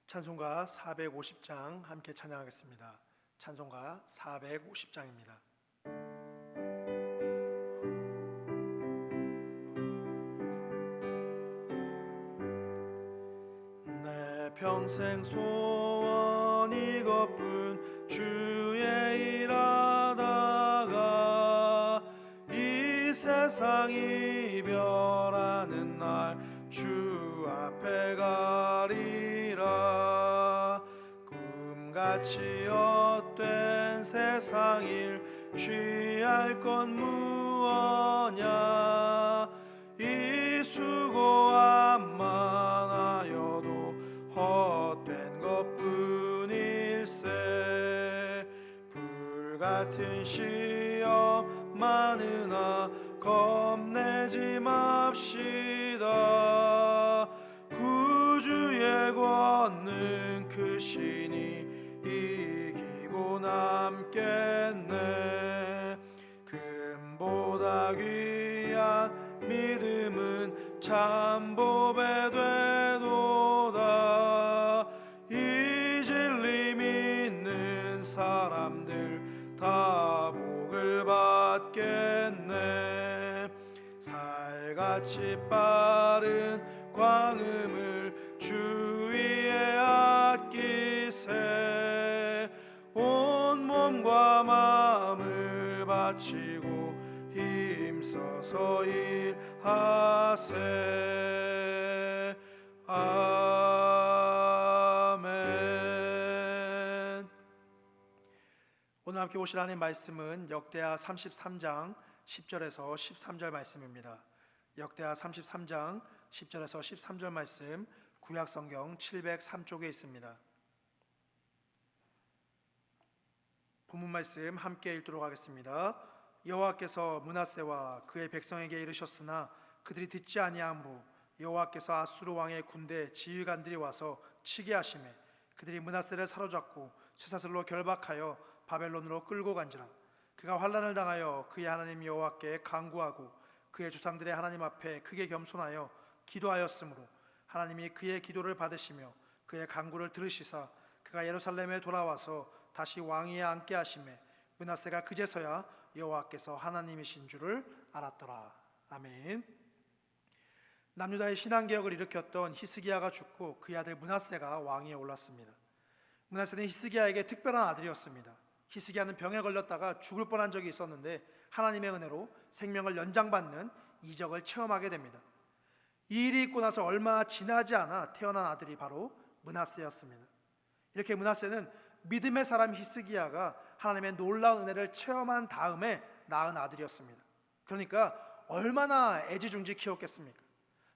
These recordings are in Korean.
찬송가 450장 함께 찬양하겠습니다. 찬송가 450장입니다. 내 평생 소원 이것뿐 주의 일하다가 이 세상 이별하는 날 주 앞에 가리라. 꿈같이 헛된 세상 일 취할 건 무엇냐. 이 수고함만 하여도 헛된 것뿐일세. 불같은 시험 많으나 겁내지 맙시다. 구주의 권능 크시니 이기고 남겠네. 금보다 귀한 믿음은 참 보배 되도다. 이 진리 믿는 사람들 다 복을 받겠네. 살같이 빠른 광음을 주위에 아끼세. 온 몸과 마음을 바치고 힘써서 일하세. 아멘. 오늘 함께 보실 하나님의 말씀은 역대하 33장 10절에서 13절 말씀입니다. 역대하 33장 10절에서 13절 말씀, 구약성경 703쪽에 있습니다. 본문 말씀 함께 읽도록 하겠습니다. 여호와께서 므낫세와 그의 백성에게 이르셨으나 그들이 듣지 아니하므로 여호와께서 아수르 왕의 군대 지휘관들이 와서 치게 하시매 그들이 므낫세를 사로잡고 쇠사슬로 결박하여 바벨론으로 끌고 간지라. 그가 환난을 당하여 그의 하나님 여호와께 간구하고 그의 조상들의 하나님 앞에 크게 겸손하여 기도하였으므로 하나님이 그의 기도를 받으시며 그의 간구를 들으시사 그가 예루살렘에 돌아와서 다시 왕위에 앉게 하시매 므낫세가 그제서야 여호와께서 하나님이신 줄을 알았더라. 아멘. 남유다의 신앙개혁을 일으켰던 히스기야가 죽고 그의 아들 므낫세가 왕위에 올랐습니다. 므낫세는 히스기야에게 특별한 아들이었습니다. 히스기야는 병에 걸렸다가 죽을 뻔한 적이 있었는데 하나님의 은혜로 생명을 연장받는 이적을 체험하게 됩니다. 이 일이 있고 나서 얼마 지나지 않아 태어난 아들이 바로 므낫세였습니다. 이렇게 므낫세는 믿음의 사람 히스기야가 하나님의 놀라운 은혜를 체험한 다음에 낳은 아들이었습니다. 그러니까 얼마나 애지중지 키웠겠습니까?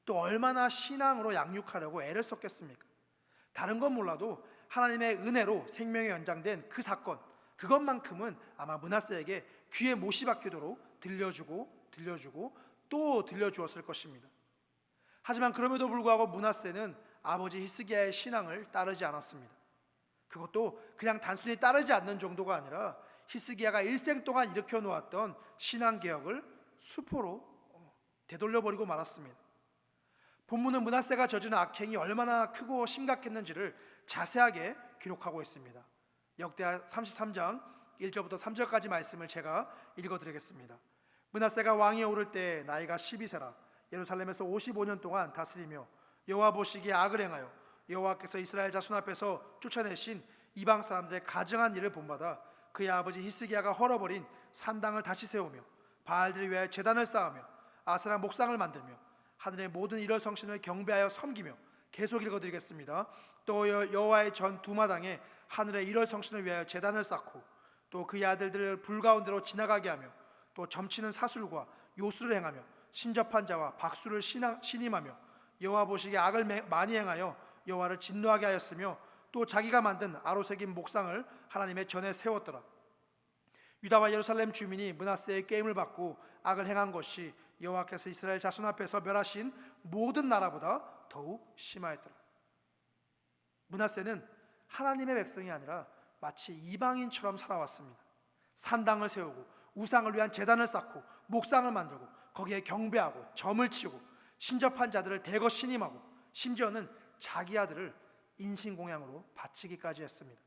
또 얼마나 신앙으로 양육하려고 애를 썼겠습니까? 다른 건 몰라도 하나님의 은혜로 생명이 연장된 그 사건, 그것만큼은 아마 므낫세에게 귀에 못이 박히도록 들려주고 또 들려주었을 것입니다. 하지만 그럼에도 불구하고 므낫세는 아버지 히스기야의 신앙을 따르지 않았습니다. 그것도 그냥 단순히 따르지 않는 정도가 아니라 히스기야가 일생 동안 일으켜 놓았던 신앙개혁을 수포로 되돌려버리고 말았습니다. 본문은 므낫세가 저지른 악행이 얼마나 크고 심각했는지를 자세하게 기록하고 있습니다. 역대하 33장 1절부터 3절까지 말씀을 제가 읽어드리겠습니다. 므낫세가 왕위에 오를 때 나이가 12세라 예루살렘에서 55년 동안 다스리며 여호와 보시기에 악을 행하여 여호와께서 이스라엘 자손 앞에서 쫓아내신 이방 사람들의 가증한 일을 본받아 그의 아버지 히스기야가 헐어버린 산당을 다시 세우며 바알들을 위하여 제단을 쌓으며 아세라 목상을 만들며 하늘의 모든 일월 성신을 경배하여 섬기며, 계속 읽어드리겠습니다. 또 여호와의 전 두마당에 하늘의 일월 성신을 위하여 제단을 쌓고 또 그의 아들들을 불 가운데로 지나가게 하며 또 점치는 사술과 요술을 행하며 신접한 자와 박수를 신임하며 여호와 보시기에 악을 많이 행하여 여호와를 진노하게 하였으며 또 자기가 만든 아로새긴 목상을 하나님의 전에 세웠더라. 유다와 예루살렘 주민이 므낫세의 꾀임을 받고 악을 행한 것이 여호와께서 이스라엘 자손 앞에서 멸하신 모든 나라보다 더욱 심하였더라. 므낫세는 하나님의 백성이 아니라 마치 이방인처럼 살아왔습니다. 산당을 세우고 우상을 위한 제단을 쌓고 목상을 만들고 거기에 경배하고 점을 치고 신접한 자들을 대거 신임하고 심지어는 자기 아들을 인신공양으로 바치기까지 했습니다.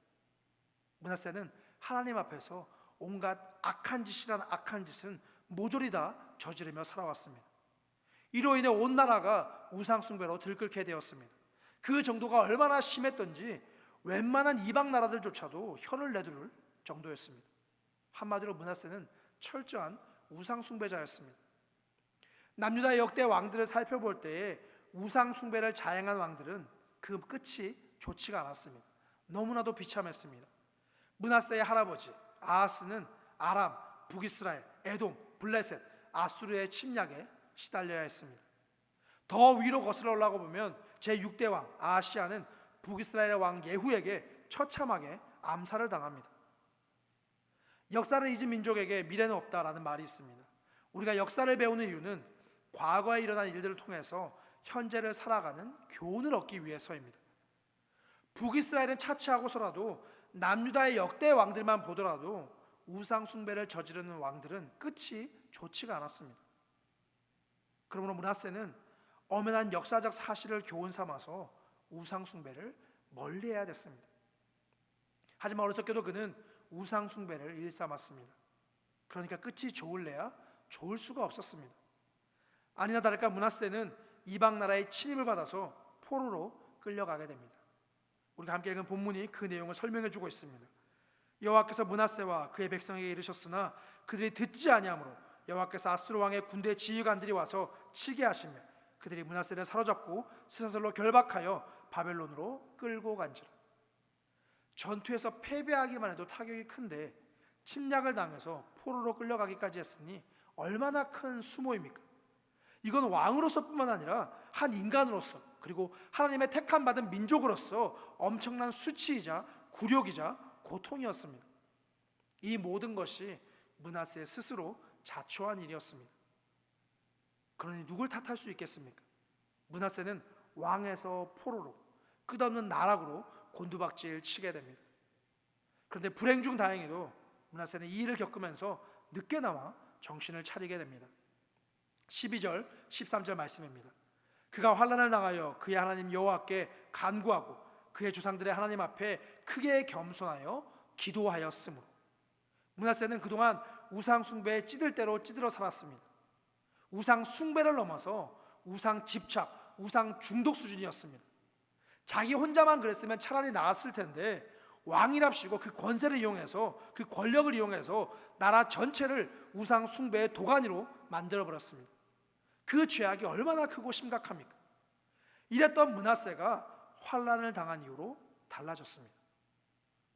므낫세는 하나님 앞에서 온갖 악한 짓은 모조리 다 저지르며 살아왔습니다. 이로 인해 온 나라가 우상숭배로 들끓게 되었습니다. 그 정도가 얼마나 심했던지 웬만한 이방 나라들조차도 혀를 내두를 정도였습니다. 한마디로 므낫세는 철저한 우상숭배자였습니다. 남유다의 역대 왕들을 살펴볼 때에 우상숭배를 자행한 왕들은 그 끝이 좋지가 않았습니다. 너무나도 비참했습니다. 므낫세의 할아버지 아하스는 아람, 북이스라엘, 에돔, 블레셋, 아수르의 침략에 시달려야 했습니다. 더 위로 거슬러 올라가 보면 제6대 왕 아하시아는 북이스라엘의 왕 예후에게 처참하게 암살을 당합니다. 역사를 잊은 민족에게 미래는 없다라는 말이 있습니다. 우리가 역사를 배우는 이유는 과거에 일어난 일들을 통해서 현재를 살아가는 교훈을 얻기 위해서입니다. 북이스라엘은 차치하고서라도 남유다의 역대 왕들만 보더라도 우상숭배를 저지르는 왕들은 끝이 좋지가 않았습니다. 그러므로 므낫세는 엄연한 역사적 사실을 교훈 삼아서 우상숭배를 멀리해야 됐습니다. 하지만 어리석게도 그는 우상숭배를 일삼았습니다. 그러니까 끝이 좋을래야 좋을 수가 없었습니다. 아니나 다를까 므낫세는 이방 나라의 침입을 받아서 포로로 끌려가게 됩니다. 우리가 함께 읽은 본문이 그 내용을 설명해 주고 있습니다. 여호와께서 므낫세와 그의 백성에게 이르셨으나 그들이 듣지 아니하므로 여호와께서 아수르 왕의 군대 지휘관들이 와서 치게 하시며 그들이 므낫세를 사로잡고 쇠사슬로 결박하여 바벨론으로 끌고 간지라. 전투에서 패배하기만 해도 타격이 큰데 침략을 당해서 포로로 끌려가기까지 했으니 얼마나 큰 수모입니까? 이건 왕으로서뿐만 아니라 한 인간으로서 그리고 하나님의 택함 받은 민족으로서 엄청난 수치이자 굴욕이자 고통이었습니다. 이 모든 것이 므낫세 스스로 자초한 일이었습니다. 그러니 누굴 탓할 수 있겠습니까? 므낫세는 왕에서 포로로 끝없는 나락으로 곤두박질 치게 됩니다. 그런데 불행 중 다행히도 므낫세는 이 일을 겪으면서 늦게나마 정신을 차리게 됩니다. 12절 13절 말씀입니다. 그가 환난을 당하여 그의 하나님 여호와께 간구하고 그의 조상들의 하나님 앞에 크게 겸손하여 기도하였으므로. 므낫세는 그동안 우상 숭배에 찌들 대로 찌들어 살았습니다. 우상 숭배를 넘어서 우상 집착, 우상 중독 수준이었습니다. 자기 혼자만 그랬으면 차라리 나았을 텐데 왕이랍시고 그 권세를 이용해서 그 권력을 이용해서 나라 전체를 우상 숭배의 도가니로 만들어버렸습니다. 그 죄악이 얼마나 크고 심각합니까? 이랬던 므낫세가 환난을 당한 이후로 달라졌습니다.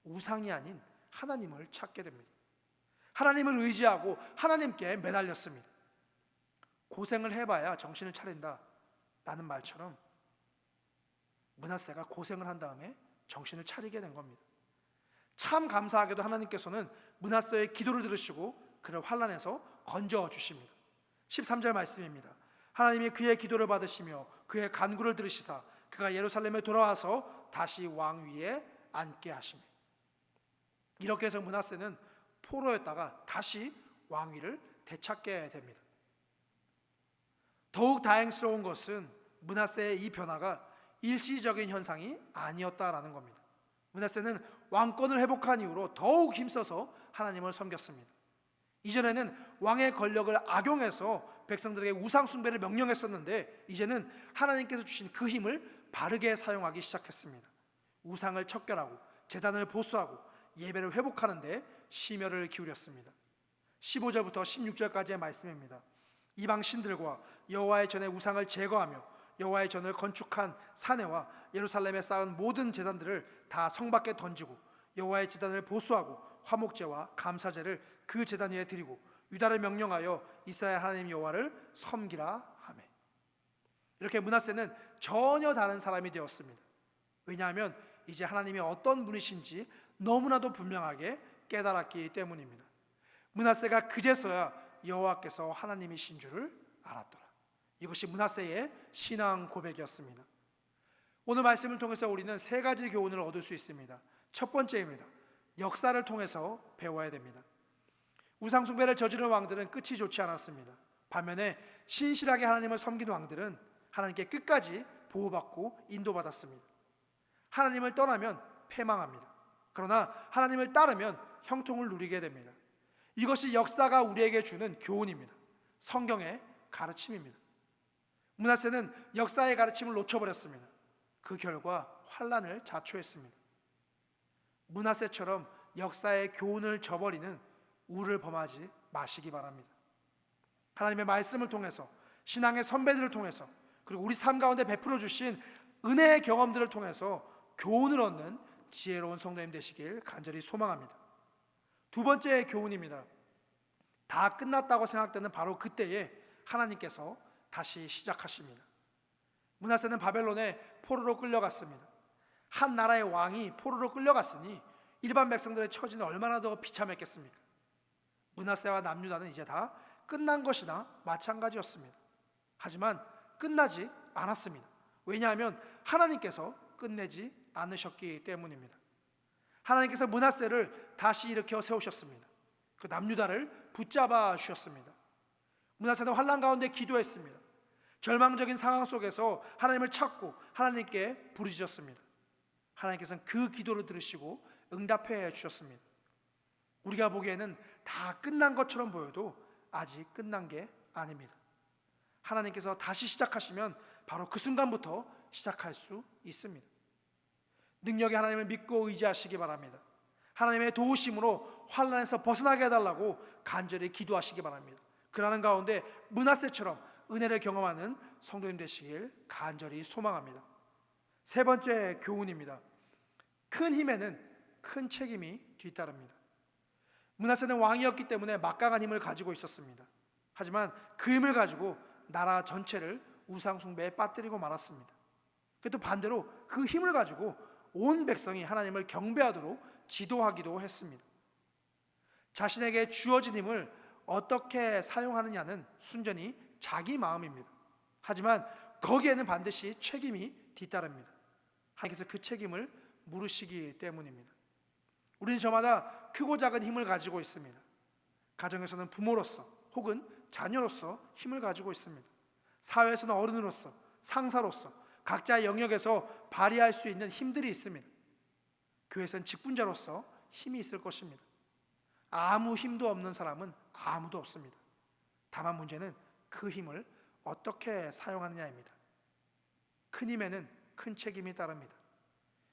우상이 아닌 하나님을 찾게 됩니다. 하나님을 의지하고 하나님께 매달렸습니다. 고생을 해봐야 정신을 차린다 라는 말처럼 므낫세가 고생을 한 다음에 정신을 차리게 된 겁니다. 참 감사하게도 하나님께서는 므낫세의 기도를 들으시고 그를 환난에서 건져 주십니다. 13절 말씀입니다. 하나님이 그의 기도를 받으시며 그의 간구를 들으시사 그가 예루살렘에 돌아와서 다시 왕위에 앉게 하시며. 이렇게 해서 므낫세는 포로였다가 다시 왕위를 되찾게 됩니다. 더욱 다행스러운 것은 므낫세의 이 변화가 일시적인 현상이 아니었다라는 겁니다. 므낫세는 왕권을 회복한 이후로 더욱 힘써서 하나님을 섬겼습니다. 이전에는 왕의 권력을 악용해서 백성들에게 우상 숭배를 명령했었는데 이제는 하나님께서 주신 그 힘을 바르게 사용하기 시작했습니다. 우상을 척결하고 제단을 보수하고 예배를 회복하는 데 심혈을 기울였습니다. 15절부터 16절까지의 말씀입니다. 이방 신들과 여호와의 전에 우상을 제거하며 여호와의 전을 건축한 사내와 예루살렘에 쌓은 모든 제단들을 다 성 밖에 던지고 여호와의 제단을 보수하고 화목제와 감사제를 그 제단 위에 드리고 유다를 명령하여 이스라엘 하나님 여호와를 섬기라 하매. 이렇게 므낫세는 전혀 다른 사람이 되었습니다. 왜냐하면 이제 하나님이 어떤 분이신지 너무나도 분명하게 깨달았기 때문입니다. 므낫세가 그제서야 여호와께서 하나님이신 줄을 알았더라. 이것이 므낫세의 신앙 고백이었습니다. 오늘 말씀을 통해서 우리는 세 가지 교훈을 얻을 수 있습니다. 첫 번째입니다. 역사를 통해서 배워야 됩니다. 우상 숭배를 저지른 왕들은 끝이 좋지 않았습니다. 반면에 신실하게 하나님을 섬긴 왕들은 하나님께 끝까지 보호받고 인도받았습니다. 하나님을 떠나면 패망합니다. 그러나 하나님을 따르면 형통을 누리게 됩니다. 이것이 역사가 우리에게 주는 교훈입니다. 성경의 가르침입니다. 므낫세는 역사의 가르침을 놓쳐버렸습니다. 그 결과 환난을 자초했습니다. 므낫세처럼 역사의 교훈을 저버리는 우를 범하지 마시기 바랍니다. 하나님의 말씀을 통해서, 신앙의 선배들을 통해서, 그리고 우리 삶 가운데 베풀어 주신 은혜의 경험들을 통해서 교훈을 얻는 지혜로운 성도님 되시길 간절히 소망합니다. 두 번째 교훈입니다. 다 끝났다고 생각되는 바로 그때에 하나님께서 다시 시작하십니다. 므낫세는 바벨론에 포로로 끌려갔습니다. 한 나라의 왕이 포로로 끌려갔으니 일반 백성들의 처지는 얼마나 더 비참했겠습니까? 므낫세와 남유다는 이제 다 끝난 것이나 마찬가지였습니다. 하지만 끝나지 않았습니다. 왜냐하면 하나님께서 끝내지 않으셨기 때문입니다. 하나님께서 므낫세를 다시 일으켜 세우셨습니다. 그 남유다를 붙잡아 주셨습니다. 므낫세는 환난 가운데 기도했습니다. 절망적인 상황 속에서 하나님을 찾고 하나님께 부르짖었습니다. 하나님께서는 그 기도를 들으시고 응답해 주셨습니다. 우리가 보기에는 다 끝난 것처럼 보여도 아직 끝난 게 아닙니다. 하나님께서 다시 시작하시면 바로 그 순간부터 시작할 수 있습니다. 능력의 하나님을 믿고 의지하시기 바랍니다. 하나님의 도우심으로 환난에서 벗어나게 해달라고 간절히 기도하시기 바랍니다. 그러는 가운데 므낫세처럼 은혜를 경험하는 성도님 되시길 간절히 소망합니다. 세 번째 교훈입니다. 큰 힘에는 큰 책임이 뒤따릅니다. 므낫세는 왕이었기 때문에 막강한 힘을 가지고 있었습니다. 하지만 그 힘을 가지고 나라 전체를 우상 숭배에 빠뜨리고 말았습니다. 또 반대로 그 힘을 가지고 온 백성이 하나님을 경배하도록 지도하기도 했습니다. 자신에게 주어진 힘을 어떻게 사용하느냐는 순전히 자기 마음입니다. 하지만 거기에는 반드시 책임이 뒤따릅니다. 하나님께서 그 책임을 물으시기 때문입니다. 우리는 저마다 크고 작은 힘을 가지고 있습니다. 가정에서는 부모로서 혹은 자녀로서 힘을 가지고 있습니다. 사회에서는 어른으로서, 상사로서 각자의 영역에서 발휘할 수 있는 힘들이 있습니다. 교회에서는 직분자로서 힘이 있을 것입니다. 아무 힘도 없는 사람은 아무도 없습니다. 다만 문제는 그 힘을 어떻게 사용하느냐입니다. 큰 힘에는 큰 책임이 따릅니다.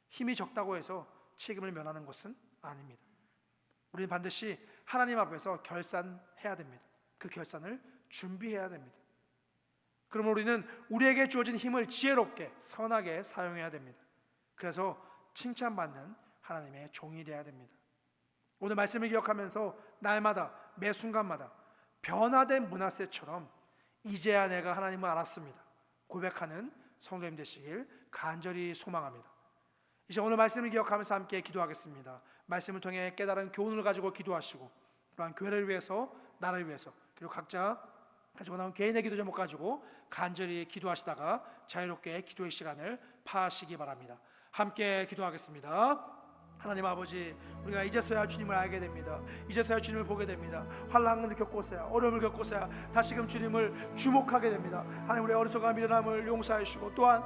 힘이 적다고 해서 책임을 면하는 것은 아닙니다. 우리는 반드시 하나님 앞에서 결산해야 됩니다. 그 결산을 준비해야 됩니다. 그러면 우리는 우리에게 주어진 힘을 지혜롭게 선하게 사용해야 됩니다. 그래서 칭찬받는 하나님의 종이 되어야 됩니다. 오늘 말씀을 기억하면서 날마다 매 순간마다 변화된 므낫세처럼 이제야 내가 하나님을 알았습니다 고백하는 성도님 되시길 간절히 소망합니다. 이제 오늘 말씀을 기억하면서 함께 기도하겠습니다. 말씀을 통해 깨달은 교훈을 가지고 기도하시고 또한 교회를 위해서, 나라를 위해서, 그리고 각자 가지고 나온 개인의 기도 제목 가지고 간절히 기도하시다가 자유롭게 기도의 시간을 파하시기 바랍니다. 함께 기도하겠습니다. 하나님 아버지, 우리가 이제서야 주님을 알게 됩니다. 이제서야 주님을 보게 됩니다. 환난을 겪고서야, 어려움을 겪고서야 다시금 주님을 주목하게 됩니다. 하나님, 우리의 어리석은 미련함을 용서해 주시고 또한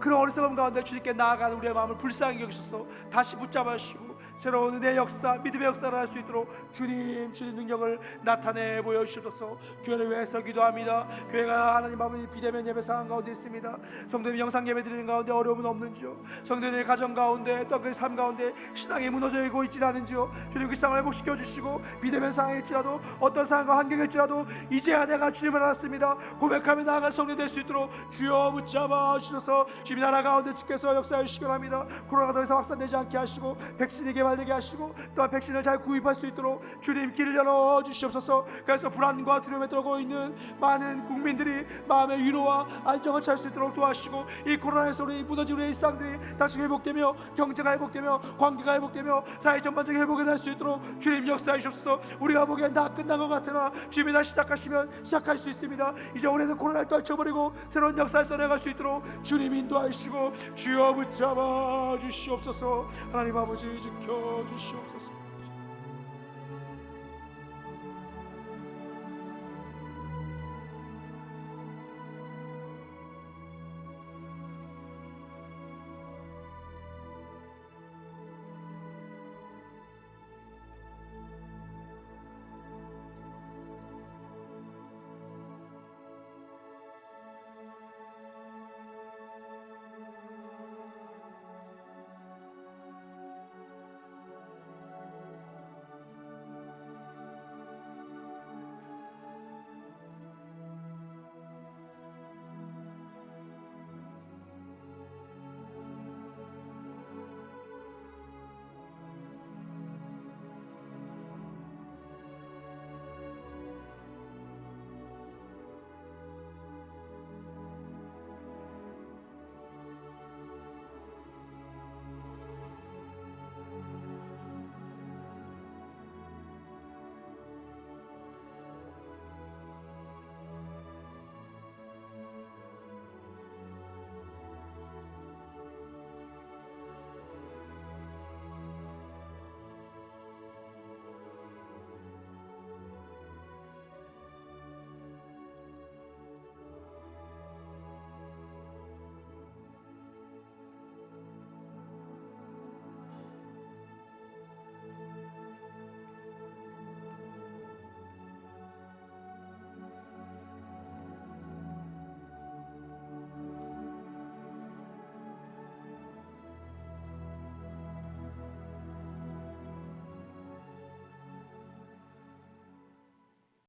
그런 어리석음 가운데 주님께 나아가는 우리의 마음을 불쌍히 여기셔서 다시 붙잡아 주시고 새로운 은혜의 역사, 믿음의 역사를 할 수 있도록 주님 능력을 나타내 보여주셔서 교회를 위해서 기도합니다. 교회가 하나님 아버지 비대면 예배 상황 가운데 있습니다. 성도님 영상 예배 드리는 가운데 어려움은 없는지요? 성도님의 가정 가운데 또 그 삶 가운데 신앙이 무너져있고 있지 않은지요? 주님 그 상황을 회복시켜 주시고 비대면 상황일지라도 어떤 상황과 환경일지라도 이제야 내가 주님을 알았습니다 고백하며 나아갈 성도 될 수 있도록 주여 붙잡아 주셔서 주님 나라 가운데 주께서 역사해 주시기 바랍니다. 코로나가 더 이상 확산되지 않게 하시고 백신이 개발되게 하시고 또한 백신을 잘 구입할 수 있도록 주님 길을 열어 주시옵소서. 그래서 불안과 두려움에 떨고 있는 많은 국민들이 마음의 위로와 안정을 찾을 수 있도록 도와주시고 이 코로나에서 우리 무너진 우리의 일상들이 다시 회복되며 경제가 회복되며 관계가 회복되며 사회 전반적인 회복이 될 수 있도록 주님 역사해 주옵소서. 우리가 보기엔 다 끝난 것 같으나 주님이 다시 시작하시면 시작할 수 있습니다. 이제 올해는 코로나를 떨쳐버리고 새로운 역사를 써내갈 수 있도록 주님 인도하시고 주여 붙잡아 주시옵소서. 하나님 아버지 지켜 주시옵소서.